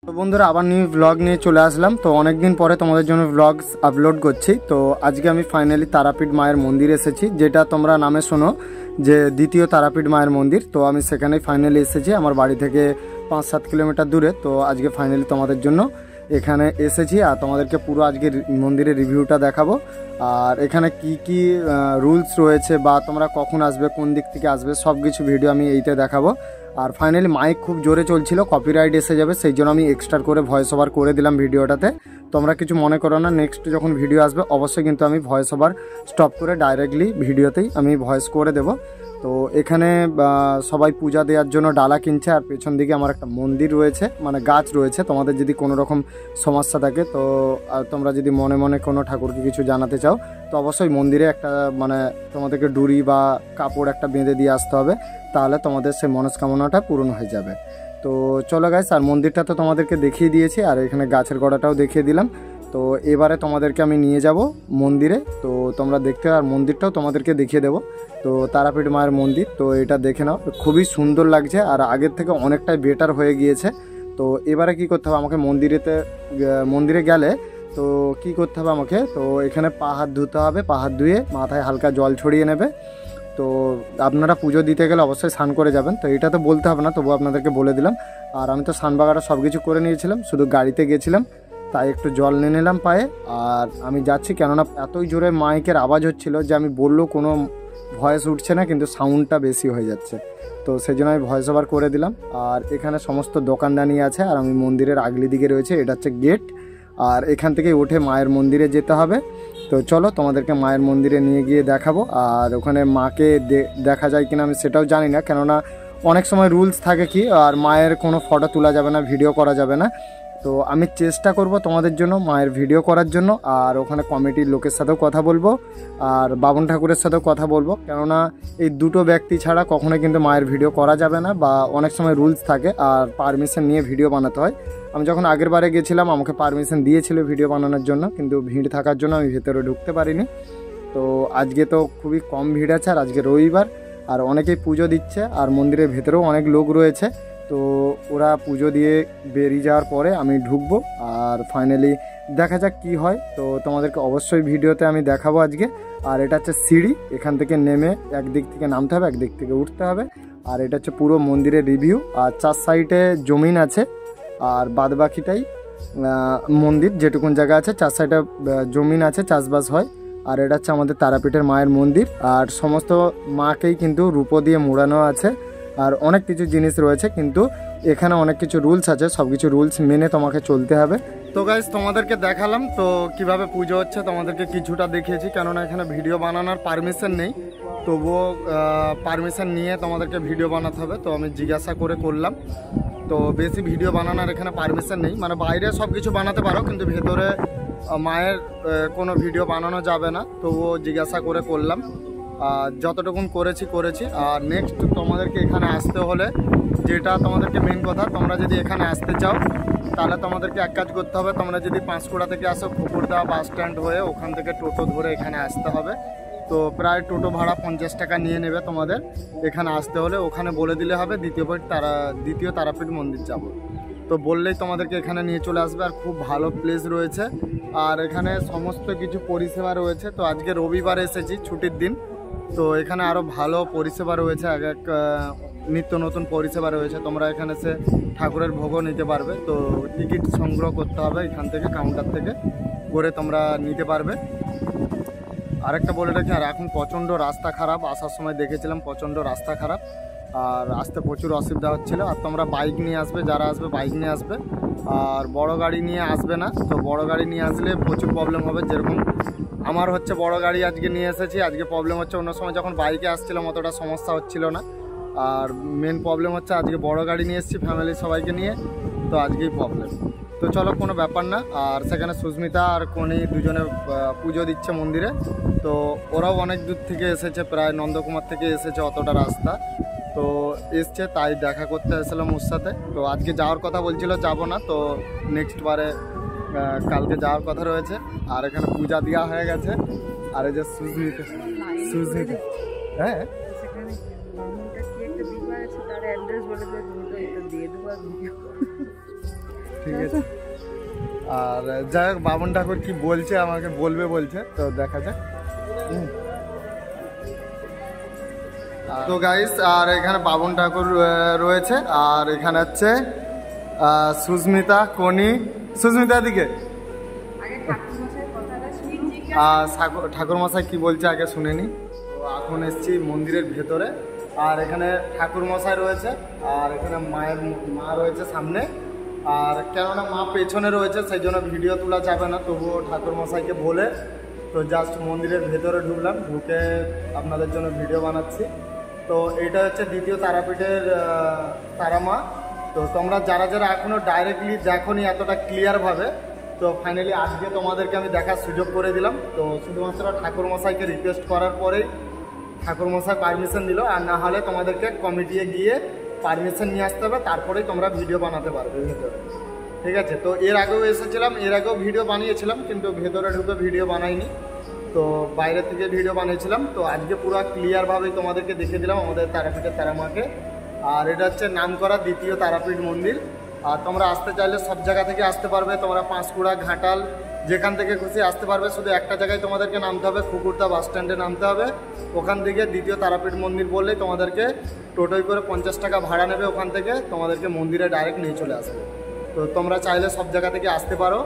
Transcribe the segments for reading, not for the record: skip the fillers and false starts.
তো বন্ধুরা আবার নিউ ব্লগ নিয়ে চলে আসলাম। তো অনেক দিন পরে তোমাদের জন্য ব্লগস আপলোড করছি। তো আজকে আমি ফাইনালি তারাপীঠ মায়ের মন্দির এসেছি, যেটা তোমরা নামে শোনো যে দ্বিতীয় তারাপীঠ মায়ের মন্দির। তো আমি সেখানেই ফাইনালি এসেছি, আমার বাড়ি থেকে 5-7 কিলোমিটার দূরে। তো আজকে ফাইনালি তোমাদের জন্য এখানে এসেছি আর তোমাদেরকে পুরো আজকে মন্দিরের রিভিউটা দেখাবো। আর এখানে কি কি রুলস রয়েছে বা তোমরা কখন আসবে, কোন দিক থেকে আসবে, সব কিছু ভিডিও আমি এইতে দেখাবো। আর ফাইনালি মাইক খুব জোরে চলছিল, কপিরাইট এসে যাবে, সেই জন্য আমি এক্সট্রা করে ভয়েস ওভার করে দিলাম ভিডিওটাতে। তোমরা কিছু মনে করো না, নেক্সট যখন ভিডিও আসবে অবশ্যই কিন্তু আমি ভয়েস ওভার স্টপ করে ডাইরেক্টলি ভিডিওতেই আমি ভয়েস করে দেব। তো এখানে সবাই পূজা দেওয়ার জন্য ডালা কিনছে, আর পেছন দিকে আমার একটা মন্দির রয়েছে, মানে গাছ রয়েছে। তোমাদের যদি কোনো রকম সমস্যা থাকে, তো তোমরা যদি মনে মনে কোনো ঠাকুরকে কিছু জানাতে চাও, তো অবশ্যই মন্দিরে একটা মানে তোমাদেরকে ডুরি বা কাপড় একটা বেঁধে দিয়ে আসতে হবে, তাহলে তোমাদের সেই মনস্কামনাটা পূরণ হয়ে যাবে। তো চলো গাইস, আর মন্দিরটা তো তোমাদেরকে দেখিয়ে দিয়েছি, আর এখানে গাছের গোড়াটাও দেখিয়ে দিলাম। তো এবারে তোমাদেরকে আমি নিয়ে যাব মন্দিরে, তো তোমরা দেখতে, আর মন্দিরটাও তোমাদেরকে দেখিয়ে দেবো। তো তারাপীঠ মায়ের মন্দির, তো এটা দেখে নাও, খুবই সুন্দর লাগছে আর আগের থেকে অনেকটাই বেটার হয়ে গিয়েছে। তো এবারে কি করতে হবে আমাকে, মন্দিরে গেলে তো কি করতে হবে আমাকে, তো এখানে পা হাত ধুতে হবে, পা হাত ধুয়ে মাথায় হালকা জল ছড়িয়ে নেবে। তো আপনারা পুজো দিতে গেলে অবশ্যই স্নান করে যাবেন, তো এটা তো বলতে হবে না, তবু আপনাদেরকে বলে দিলাম। আর আমি তো স্নান বাগাটা সব কিছু করে নিয়েছিলাম, শুধু গাড়িতে গেছিলাম, তাই একটু জল নিয়ে নিলাম পায়ে। আর আমি যাচ্ছি, কেননা এতই জোরে মাইকের আওয়াজ হচ্ছিল যে আমি বললেও কোনো ভয়েস উঠছে না, কিন্তু সাউন্ডটা বেশি হয়ে যাচ্ছে। তো সেই জন্য আমি ভয়েস ওভার করে দিলাম। আর এখানে সমস্ত দোকানদানি আছে, আর আমি মন্দিরের আগলি দিকে রয়েছে, এটা হচ্ছে গেট। আর এখান থেকে উঠে মায়ের মন্দিরে যেতে হবে। তো চলো তোমাদেরকে মায়ের মন্দিরে নিয়ে গিয়ে দেখাবো। আর ওখানে মাকে দেখা যায় কিনা আমি সেটাও জানি না, কেননা অনেক সময় রুলস থাকে কি, আর মায়ের কোনো ফটো তোলা যাবে না, ভিডিও করা যাবে না। তো আমি চেষ্টা করব তোমাদের জন্য মায়ের ভিডিও করার জন্য, আর ওখানে কমিটির লোকের সাথেও কথা বলবো, আর বাবন ঠাকুরের সাথেও কথা বলবো, কেননা এই দুটো ব্যক্তি ছাড়া কখনোই কিন্তু মায়ের ভিডিও করা যাবে না, বা অনেক সময় রুলস থাকে আর পারমিশন নিয়ে ভিডিও বানাতে হয়। আমি যখন আগের বারে গেছিলাম আমাকে পারমিশন দিয়েছিল ভিডিও বানানোর জন্য, কিন্তু ভিড় থাকার জন্য আমি ভেতরে ঢুকতে পারিনি। তো আজকে তো খুবই কম ভিড় আছে, আর আজকে রবিবার, আর অনেকেই পুজো দিচ্ছে, আর মন্দিরের ভেতরেও অনেক লোক রয়েছে। তো ওরা পুজো দিয়ে বেরিয়ে যাওয়ার পরে আমি ঢুকবো, আর ফাইনালি দেখা যাক কি হয়। তো তোমাদেরকে অবশ্যই ভিডিওতে আমি দেখাবো আজকে। আর এটা হচ্ছে সিঁড়ি, এখান থেকে নেমে একদিক থেকে নামতে হবে, একদিক থেকে উঠতে হবে। আর এটা হচ্ছে পুরো মন্দিরের রিভিউ। আর 4 সাইডে জমিন আছে, আর বাদবাকিটাই মন্দির, যেটুকুন জায়গা আছে 4 সাইডে জমিন আছে, চাষবাস হয়। আর এটা হচ্ছে আমাদের তারাপীঠের মায়ের মন্দির, আর সমস্ত মাকেই কিন্তু রূপো দিয়ে মোড়ানো আছে, আর অনেক কিছু জিনিস রয়েছে, কিন্তু এখানে অনেক কিছু রুলস আছে, সব কিছু রুলস মেনে তোমাকে চলতে হবে। তো গাইজ তোমাদেরকে দেখালাম তো কিভাবে পুজো হচ্ছে, তোমাদেরকে কিছুটা দেখিয়েছি, কেননা এখানে ভিডিও বানানোর পারমিশন নেই, তবুও পারমিশন নিয়ে তোমাদেরকে ভিডিও বানাতে হবে। তো আমি জিজ্ঞাসা করে করলাম, তো বেশি ভিডিও বানানোর এখানে পারমিশন নেই, মানে বাইরে সব কিছু বানাতে পারো, কিন্তু ভেতরে মায়ের কোনো ভিডিও বানানো যাবে না। তবুও জিজ্ঞাসা করে করলাম, যতটুকুন করেছি। আর নেক্সট তোমাদেরকে এখানে আসতে হলে, যেটা তোমাদেরকে মেন কথা, তোমরা যদি এখানে আসতে চাও তাহলে তোমাদেরকে এক কাজ করতে হবে, তোমরা যদি পাঁশকুড়া থেকে আসো, পুকুরদা বাস স্ট্যান্ড হয়ে ওখান থেকে টোটো ধরে এখানে আসতে হবে। তো প্রায় টোটো ভাড়া 50 টাকা নিয়ে নেবে তোমাদের এখানে আসতে হলে। ওখানে বলে দিলে হবে দ্বিতীয় তারাপীঠ মন্দির যাব, তো বললেই তোমাদেরকে এখানে নিয়ে চলে আসবে। আর খুব ভালো প্লেস রয়েছে, আর এখানে সমস্ত কিছু পরিষেবা রয়েছে। তো আজকে রবিবার এসেছি, ছুটির দিন, তো এখানে আরও ভালো পরিষেবা রয়েছে, এক নিত্য নতুন পরিষেবা রয়েছে। তোমরা এখানে এসে ঠাকুরের ভোগও নিতে পারবে। তো টিকিট সংগ্রহ করতে হবে এখান থেকে, কাউন্টার থেকে করে তোমরা নিতে পারবে। আরেকটা বলে রাখি, আর এখন প্রচণ্ড রাস্তা খারাপ, আসার সময় দেখেছিলাম প্রচণ্ড রাস্তা খারাপ, আর আসতে প্রচুর অসুবিধা হচ্ছিলো। আর তোমরা বাইক নিয়ে আসবে, যারা আসবে বাইক নিয়ে আসবে, আর বড় গাড়ি নিয়ে আসবে না। তো বড় গাড়ি নিয়ে আসলে প্রচুর প্রবলেম হবে, যেরকম আমার হচ্ছে বড় গাড়ি আজকে নিয়ে এসেছি, আজকে প্রবলেম হচ্ছে। অন্য সময় যখন বাইকে আসছিলাম অতটা সমস্যা হচ্ছিল না, আর মেন প্রবলেম হচ্ছে আজকে বড় গাড়ি নিয়ে এসেছি ফ্যামিলির সবাইকে নিয়ে, তো আজকেই প্রবলেম। তো চলো, কোনো ব্যাপার না। আর সেখানে সুস্মিতা আর কোনি দুজনে পুজো দিচ্ছে মন্দিরে। তো ওরাও অনেক দূর থেকে এসেছে, প্রায় নন্দকুমার থেকে এসেছে, অতটা রাস্তা তো এসছে, তাই দেখা করতে এসেছিলাম ওর সাথে। তো আজকে যাওয়ার কথা বলছিল, যাব না, তো নেক্সট বারে কালকে যাওয়ার কথা রয়েছে। আর এখানে পূজা দেওয়া হয়ে গেছে, আর এই যে সুস্মিতা, হ্যাঁ ঠিক আছে। আর যাই হোক বামন ঠাকুর কি বলছে আমাকে বলবে বলছে, তো দেখা যাক। তো গাইস আর এখানে বামন ঠাকুর রয়েছে, আর এখানে হচ্ছে সুস্মিতা, কনি, সুস্মিতা দিকে ঠাকুর মশাই কি বলছে আগে শুনে নি। তো এখন এসছি মন্দিরের ভেতরে, আর এখানে ঠাকুর মশাই রয়েছে, আর এখানে মা রয়েছে সামনে, আর কেননা মা পেছনে রয়েছে সেই জন্য ভিডিও তোলা যাবে না, তবুও ঠাকুর মশাইকে বলে তো জাস্ট মন্দিরের ভেতরে ঢুকলাম, ঢুকে আপনাদের জন্য ভিডিও বানাচ্ছি। তো এইটা হচ্ছে দ্বিতীয় তারাপীঠের তারা মা। তো তোমরা যারা যারা এখনও ডাইরেক্টলি দেখোনি এতটা ক্লিয়ারভাবে, তো ফাইনালি আজকে তোমাদেরকে আমি দেখার সুযোগ করে দিলাম। তো শুধুমাত্র ঠাকুরমশাইকে রিকোয়েস্ট করার পরেই ঠাকুরমশাই পারমিশন দিল, আর না হলে তোমাদেরকে কমিটিতে গিয়ে পারমিশন নিয়ে আসতে হবে, তারপরেই তোমরা ভিডিও বানাতে পারবে ভেতরে, ঠিক আছে। তো এর আগেও এসেছিলাম, এর আগেও ভিডিও বানিয়েছিলাম, কিন্তু ভেতরে ঢুকে ভিডিও বানাইনি, তো বাইরে থেকে ভিডিও বানিয়েছিলাম। তো আজকে পুরো ক্লিয়ারভাবেই তোমাদেরকে দেখে দিলাম আমাদের তারাপীঠের তারামাকে। আর এটা হচ্ছে নামকরা দ্বিতীয় তারাপীঠ মন্দির। আর তোমরা আসতে চাইলে সব জায়গা থেকে আসতে পারবে, তোমরা পাঁশকুড়া, ঘাটাল, যেখান থেকে খুশি আসতে পারবে। শুধু একটা জায়গায় তোমাদেরকে নামতে হবে, কুকুরদা বাস স্ট্যান্ডে নামতে হবে। ওখান থেকে দ্বিতীয় তারাপীঠ মন্দির বললেই তোমাদেরকে টোটোয় করে 50 টাকা ভাড়া নেবে, ওখান থেকে তোমাদেরকে মন্দিরে ডাইরেক্ট নিয়ে চলে আসবে। তো তোমরা চাইলে সব জায়গা থেকে আসতে পারো।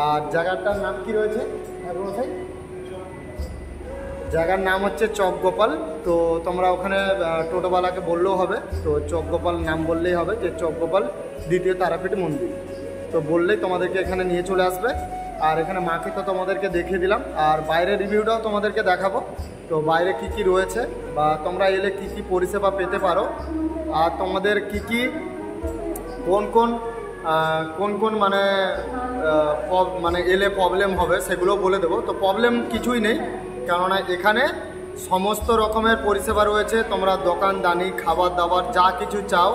আর জায়গাটার নাম কি রয়েছে ঠাকুরমশাই? জায়গার নাম হচ্ছে চকগোপাল। তো তোমরা ওখানে টোটোওয়ালাকে বললেও হবে, তো চকগোপাল নাম বললেই হবে যে চকগোপাল দ্বিতীয় তারাপীঠ মন্দির। তো বললেই তোমাদেরকে এখানে নিয়ে চলে আসবে। আর এখানে মাকে তো তোমাদেরকে দেখিয়ে দিলাম, আর বাইরের রিভিউটাও তোমাদেরকে দেখাবো। তো বাইরে কি কি রয়েছে বা তোমরা এলে কি কি পরিষেবা পেতে পারো, আর তোমাদের কি কি কোন কোন মানে এলে প্রবলেম হবে সেগুলো বলে দেবো। তো প্রবলেম কিছুই নেই, কেননা এখানে সমস্ত রকমের পরিষেবা রয়েছে। তোমরা দোকানদানি, খাবার দাবার যা কিছু চাও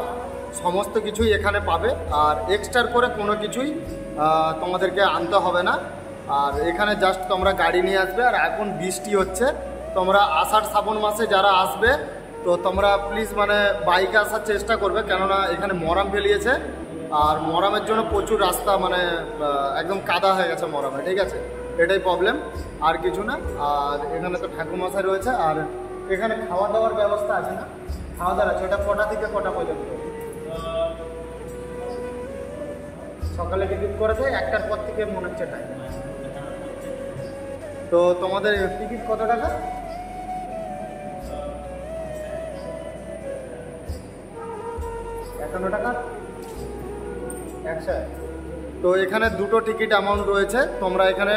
সমস্ত কিছুই এখানে পাবে, আর এক্সট্রা করে কোনো কিছুই তোমাদেরকে আনতে হবে না। আর এখানে জাস্ট তোমরা গাড়ি নিয়ে আসবে। আর এখন বৃষ্টি হচ্ছে, তোমরা আষাঢ় শ্রাবণ মাসে যারা আসবে তো তোমরা প্লিজ বাইকে আসার চেষ্টা করবে, কেননা এখানে মরাম ফেলিয়েছে, আর মরামের জন্য প্রচুর রাস্তা একদম কাদা হয়ে গেছে মরামে, ঠিক আছে, এটাই প্রবলেম, আর কিছু না। আর এখানে তো ঠাকুরমশাই রয়েছে, আর এখানে খাওয়া দাওয়ার ব্যবস্থা আছে না? খাওয়া দাওয়া আছে। এটা কটা থেকে কটা পর্যন্ত? সকালে টিকিট করে দেয় 1টার পর থেকে মনে হচ্ছে টাইম। তো তোমাদের টিকিট কত টাকা? 51 টাকা 100। তো এখানে দুটো টিকিট অ্যামাউন্ট রয়েছে, তোমরা এখানে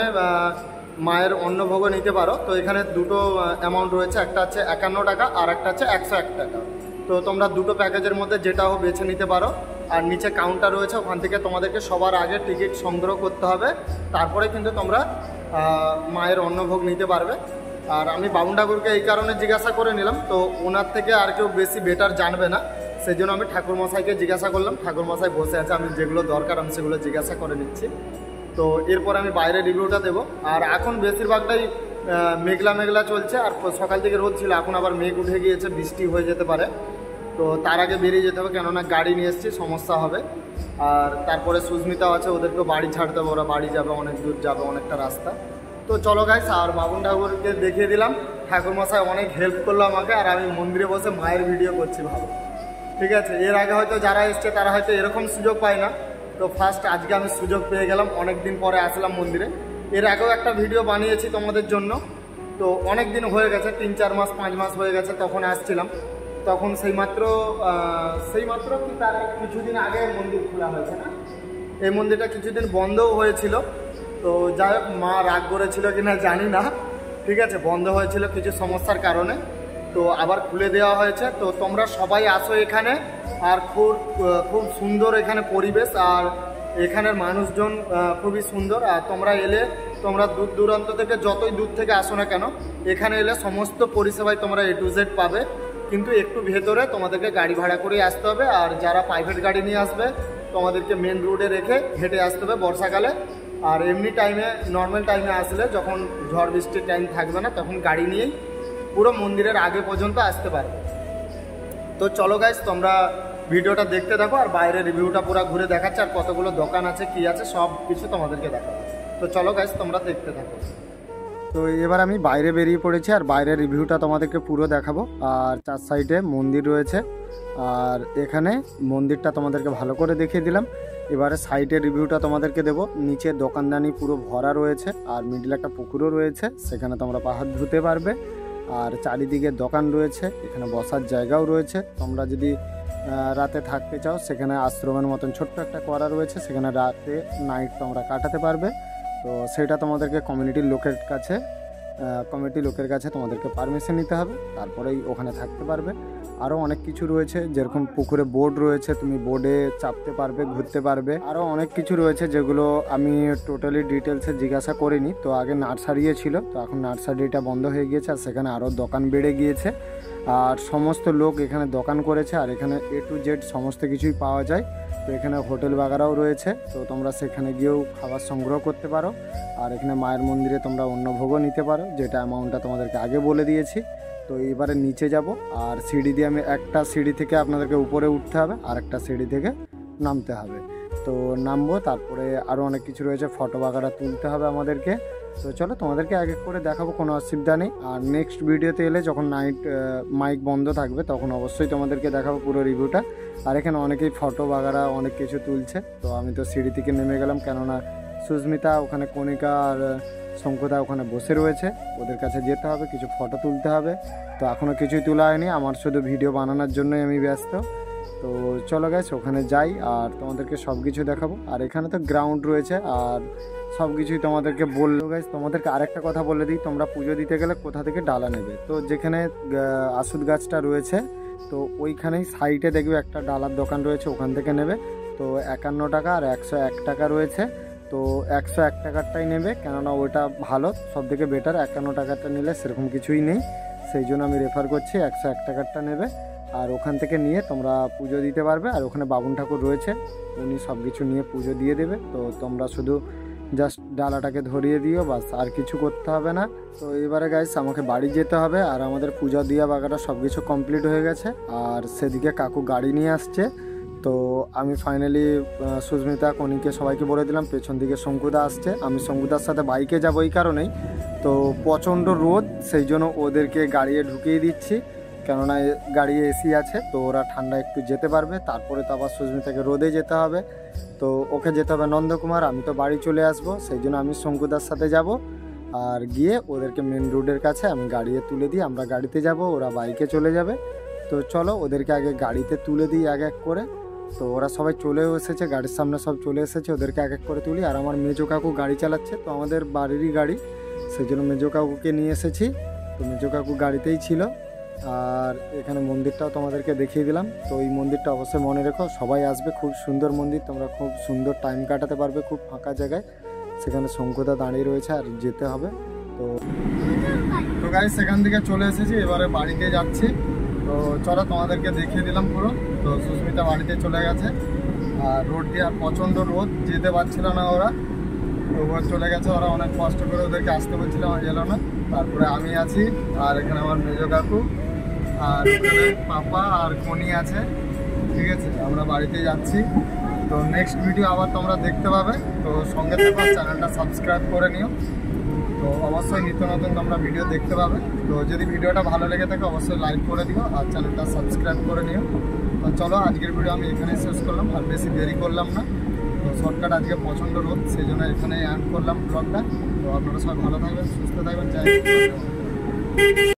মায়ের অন্নভোগ নিতে পারো। তো এখানে দুটো অ্যামাউন্ট রয়েছে, একটা হচ্ছে 51 টাকা আর একটা হচ্ছে 101 টাকা। তো তোমরা দুটো প্যাকেজের মধ্যে যেটাও বেছে নিতে পারো। আর নিচে কাউন্টার রয়েছে, ওখান থেকে তোমাদেরকে সবার আগে টিকিট সংগ্রহ করতে হবে, তারপরে কিন্তু তোমরা মায়ের অন্নভোগ নিতে পারবে। আর আমি বামুন ঠাকুরকে এই কারণে জিজ্ঞাসা করে নিলাম, তো ওনার থেকে আর কেউ বেশি বেটার জানবে না, সেই জন্য আমি ঠাকুরমশাইকে জিজ্ঞাসা করলাম। ঠাকুরমশাই বসে আছে, আমি যেগুলো দরকার আমি সেগুলো জিজ্ঞাসা করে নিচ্ছি। তো এরপর আমি বাইরে রিভিউটা দেবো। আর এখন বেশিরভাগটাই মেঘলা মেঘলা চলছে, আর সকাল থেকে রোদ ছিল, এখন আবার মেঘ উঠে গিয়েছে, বৃষ্টি হয়ে যেতে পারে। তো তার আগে বেরিয়ে যেতে হবে, কেননা গাড়ি নিয়ে এসেছি, সমস্যা হবে। আর তারপরে সুস্মিতাও আছে, ওদেরকেও বাড়ি ছাড়তে হবে, ওরা বাড়ি যাবে, অনেক দূর যাবে, অনেকটা রাস্তা। তো চলো গাইস, আর বামুন ঠাকুরকে দেখিয়ে দিলাম, ঠাকুরমশাই অনেক হেল্প করলো আমাকে, আর আমি মন্দিরে বসে মায়ের ভিডিও করছি, ভালো, ঠিক আছে। এর আগে হয়তো যারা এসছে তারা হয়তো এরকম সুযোগ পায় না, তো ফার্স্ট আজকে আমি সুযোগ পেয়ে গেলাম, অনেক দিন পরে আসলাম মন্দিরে। এর আগেও একটা ভিডিও বানিয়েছি তোমাদের জন্য, তো অনেক দিন হয়ে গেছে, 3-4 মাস 5 মাস হয়ে গেছে, তখন আসছিলাম। তখন সেইমাত্র কি তার কিছুদিন আগে মন্দির খোলা হয়েছে না, এই মন্দিরটা কিছুদিন বন্ধও হয়েছিল। তো যাই হোক, মা রাগ করেছিল কিনা জানি না, ঠিক আছে, বন্ধ হয়েছিল কিছু সমস্যার কারণে, তো আবার খুলে দেওয়া হয়েছে। তো তোমরা সবাই আসো এখানে, আর খুব সুন্দর এখানে পরিবেশ, আর এখানের মানুষজন খুবই সুন্দর। আর তোমরা এলে, তোমরা দূর দূরান্ত থেকে যতই দূর থেকে আসো না কেন, এখানে এলে সমস্ত পরিষেবাই তোমরা A to Z পাবে, কিন্তু একটু ভেতরে তোমাদেরকে গাড়ি ভাড়া করে আসতে হবে। আর যারা প্রাইভেট গাড়ি নিয়ে আসবে তোমাদেরকে মেন রোডে রেখে হেঁটে আসতে হবে বর্ষাকালে। আর এমনি টাইমে, নর্মাল টাইমে আসলে, যখন ঝড় বৃষ্টির টাইম থাকবে না, তখন গাড়ি নিয়েই পুরো মন্দিরের আগে পর্যন্ত আসতে পারবে। তো চলো গাইস, তোমরা ভিডিওটা দেখতে থাকো আর বাইরের রিভিউটা পুরো ঘুরে দেখাচ্ছে আর কতগুলো দোকান আছে কি আছে সব কিছু তোমাদেরকে দেখাবো। তো চলো গাইস তোমরা দেখতে থাকো। তো এবার আমি বাইরে বেরিয়ে পড়েছি আর বাইরের রিভিউটা তোমাদেরকে পুরো দেখাবো। আর চার সাইডে মন্দির রয়েছে আর এখানে মন্দিরটা তোমাদেরকে ভালো করে দেখিয়ে দিলাম। এবারে সাইডের রিভিউটা তোমাদেরকে দেবো। নিচে দোকানদানি পুরো ভরা রয়েছে আর মিডিল একটা পুকুরও রয়েছে, সেখানে তোমরা পা হাত ধুতে পারবে। আর চারিদিকে দোকান রয়েছে, এখানে বসার জায়গাও রয়েছে। তোমরা যদি রাতে থাকতে চাও সেখানে আশ্রমের মতন ছোট্ট একটা করা রয়েছে, সেখানে রাতে নাইট তোমরা কাটাতে পারবে। তো সেটা তোমাদেরকে কমিউনিটির লোকের কাছে তোমাদেরকে পারমিশন নিতে হবে, তারপরেই ওখানে থাকতে পারবে। আরও অনেক কিছু রয়েছে, যেরকম পুকুরে বোর্ড রয়েছে, তুমি বোর্ডে চাপতে পারবে, ঘুরতে পারবে। আরও অনেক কিছু রয়েছে যেগুলো আমি টোটালি ডিটেলসে জিজ্ঞাসা করিনি। তো আগে নার্সারিও ছিল, তো এখন নার্সারিটা বন্ধ হয়ে গিয়েছে আর সেখানে আরও দোকান বেড়ে গিয়েছে আর সমস্ত লোক এখানে দোকান করেছে। আর এখানে A to Z সমস্ত কিছুই পাওয়া যায়। তো এখানে হোটেল বাগারাও রয়েছে, তো তোমরা সেখানে গিয়েও খাবার সংগ্রহ করতে পারো। আর এখানে মায়ের মন্দিরে তোমরা অন্য ভোগও নিতে পারো, যেটা অ্যামাউন্টটা তোমাদেরকে আগে বলে দিয়েছি। তো এইবারে নিচে যাব আর সিঁড়ি দিয়ে আমি একটা সিঁড়ি থেকে আপনাদেরকে উপরে উঠতে হবে আর একটা সিঁড়ি থেকে নামতে হবে। তো নামবো, তারপরে আরও অনেক কিছু রয়েছে, ফটো বাগারা তুলতে হবে আমাদেরকে। তো চলো তোমাদেরকে এক এক করে দেখাবো, কোনো অসুবিধা নেই। আর নেক্সট ভিডিওতে এলে যখন মাইক বন্ধ থাকবে তখন অবশ্যই তোমাদেরকে দেখাবো পুরো রিভিউটা। আর এখানে অনেকেই ফটো বাগারা অনেক কিছু তুলছে। তো আমি তো সিঁড়ি থেকে নেমে গেলাম, কেননা সুস্মিতা ওখানে, কণিকা আর শঙ্কুদা ওখানে বসে রয়েছে, ওদের কাছে যেতে হবে, কিছু ফটো তুলতে হবে। তো এখনও কিছুই তোলা হয়নি, আমার শুধু ভিডিও বানানোর জন্যই আমি ব্যস্ত। তো চলো গাইস ওখানে যাই আর তোমাদেরকে সব কিছু দেখাবো। আর এখানে তো গ্রাউন্ড রয়েছে আর সব কিছুই তোমাদেরকে বললো। গাইস তোমাদেরকে আরেকটা কথা বলে দিই, তোমরা পুজো দিতে গেলে কোথা থেকে ডালা নেবে। তো যেখানে আসুদ গাছটা রয়েছে তো ওইখানেই সাইডে দেখবে একটা ডালার দোকান রয়েছে, ওখান থেকে নেবে। তো 51 টাকা আর 101 টাকা রয়েছে। তো 101 টাকারটাই নেবে, কেননা ওইটা ভালো, সব থেকে বেটার। 51 টাকারটা নিলে সেরকম কিছুই নেই, সেই জন্য আমি রেফার করছি 101 টাকারটা নেবে। আর ওখান থেকে নিয়ে তোমরা পুজো দিতে পারবে। আর ওখানে বাবুন ঠাকুর রয়েছে, উনি সব কিছু নিয়ে পুজো দিয়ে দেবে। তো তোমরা শুধু জাস্ট ডালাটাকে ধরিয়ে দিও, বাস, আর কিছু করতে হবে না। তো এবারে গাইস আমাকে বাড়ি যেতে হবে আর আমাদের পূজা দিয়া বাগাটা সব কিছু কমপ্লিট হয়ে গেছে। আর সেদিকে কাকু গাড়ি নিয়ে আসছে। তো আমি ফাইনালি সুস্মিতা, কণিকে সবাইকে বলে দিলাম, পেছন দিকে শঙ্কুদা আসছে। আমি শঙ্কুদার সাথে বাইকে যাবো এই কারণেই, তো প্রচণ্ড রোদ, সেই জন্য ওদেরকে গাড়িয়ে ঢুকিয়ে দিচ্ছি, কেননা গাড়ি এসি আছে, তো ওরা ঠান্ডা একটু যেতে পারবে। তারপরে তো আবার সুস্মিতাকে রোদে যেতে হবে, তো ওকে যেতে হবে নন্দকুমার, আমি তো বাড়ি চলে আসব। সেই জন্য আমি শঙ্কুদার সাথে যাব আর গিয়ে ওদেরকে মেন রোডের কাছে আমি গাড়িতে তুলে দিই। আমরা গাড়িতে যাব, ওরা বাইকে চলে যাবে। তো চলো ওদেরকে আগে গাড়িতে তুলে দিই এক এক করে। তো ওরা সবাই চলেও এসেছে, গাড়ির সামনে সব চলে এসেছে, ওদেরকে এক এক করে তুলি। আর আমার মেজো কাকু গাড়ি চালাচ্ছে, তো আমাদের বাড়িরই গাড়ি, সেই জন্য মেজো কাকুকে নিয়ে এসেছি। তো মেজো কাকু গাড়িতেই ছিল। আর এখানে মন্দিরটাও তোমাদেরকে দেখিয়ে দিলাম। তো এই মন্দিরটা অবশ্যই মনে রেখো, সবাই আসবে, খুব সুন্দর মন্দির, তোমরা খুব সুন্দর টাইম কাটাতে পারবে খুব ফাঁকা জায়গায়। সেখানে শঙ্কুদা দাঁড়িয়ে রয়েছে আর যেতে হবে। তো গাইস সেখান থেকে চলে এসেছি, এবারে বাড়িতে যাচ্ছি। তো চলো তোমাদেরকে দেখিয়ে দিলাম পুরো। তো সুস্মিতা বাড়িতে চলে গেছে আর রোড দিয়ে, আর প্রচণ্ড রোদ, যেতে পারছিল না ওরা, তো ওরা চলে গেছে। ওরা অনেক কষ্ট করে ওদেরকে আসতে বলছিলাম, আর এলো না। তারপরে আমি আছি আর এখানে আমার মেজো কাকু আর এখানে পাপা আর কনি আছে, ঠিক আছে। আমরা বাড়িতে যাচ্ছি। তো নেক্সট ভিডিও আবার তোমরা দেখতে পাবে, তো সঙ্গে থাকো, চ্যানেলটা সাবস্ক্রাইব করে নিও। তো অবশ্যই নিত্য নতুন তোমরা ভিডিও দেখতে পাবে। তো যদি ভিডিওটা ভালো লেগে থাকে অবশ্যই লাইক করে দিও আর চ্যানেলটা সাবস্ক্রাইব করে নিও। তো চলো আজকের ভিডিও আমি এখানেই শেষ করলাম, আর বেশি দেরি করলাম না। তো শর্টকাট, আজকে প্রচণ্ড রোদ, সেই জন্য এখানে এন্ড করলাম ব্লগটা। তো আপনারা সবাই ভালো থাকবেন, সুস্থ থাকবেন, জয় হিন্দ।